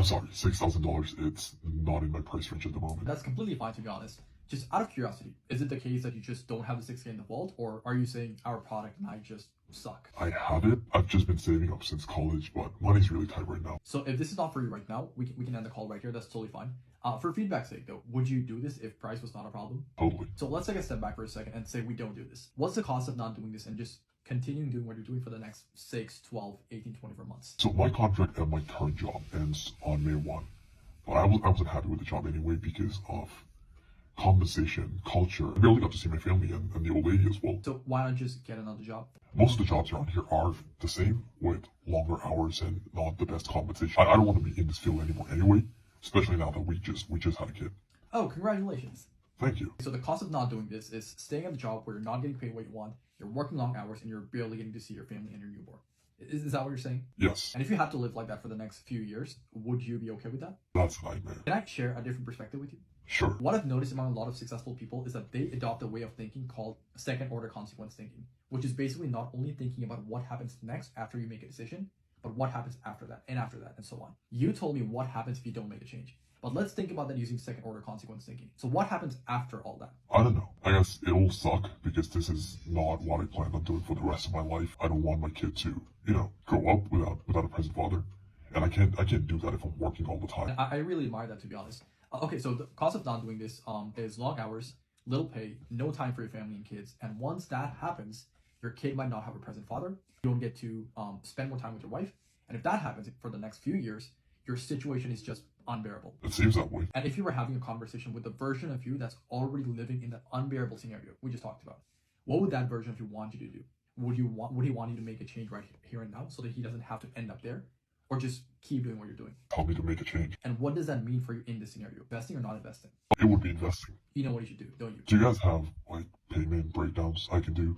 I'm sorry, $6,000. It's not in my price range at the moment. That's completely fine, to be honest. Just out of curiosity, is it the case that you just don't have the 6K in the vault, or are you saying our product and I just suck? I have it. I've just been saving up since college, but money's really tight right now. So if this is not for you right now, we can end the call right here. That's totally fine. For feedback's sake though, would you do this if price was not a problem? Totally. So let's take a step back for a second and say we don't do this. What's the cost of not doing this and just continuing doing what you're doing for the next 6, 12, 18, 24 months? So my contract at my current job ends on May 1. But I wasn't happy with the job anyway because of compensation, culture. I barely got to see my family and the old lady as well. So why not just get another job? Most of the jobs around here are the same with longer hours and not the best compensation. I don't want to be in this field anymore anyway, especially now that we just had a kid. Oh, congratulations. Thank you. So the cost of not doing this is staying at the job where you're not getting paid what you want, you're working long hours, and you're barely getting to see your family and your newborn. Is that what you're saying? Yes, And if you had to live like that for the next few years, would you be okay with that? that's a nightmare. Can I share a different perspective with you? Sure. What I've noticed among a lot of successful people is that they adopt a way of thinking called second order consequence thinking, which is basically not only thinking about what happens next after you make a decision, but what happens after that, and so on. You told me what happens if you don't make a change. But let's think about that using second order consequence thinking. So what happens after all that? I don't know. I guess it'll suck because this is not what I plan on doing for the rest of my life. I don't want my kid to, grow up without a present father. And I can't do that if I'm working all the time. I really admire that, to be honest. Okay, so the cost of not doing this is long hours, little pay, no time for your family and kids. And once that happens, your kid might not have a present father. You don't get to spend more time with your wife. And if that happens for the next few years, your situation is just unbearable. It seems that way. And if you were having a conversation with the version of you that's already living in that unbearable scenario we just talked about, what would that version of you want you to do? Would he want you to make a change right here and now so that he doesn't have to end up there? Or just keep doing what you're doing? Tell me to make a change. And what does that mean for you in this scenario? Investing or not investing? It would be investing. You know what you should do, don't you? Do you guys have payment breakdowns I can do?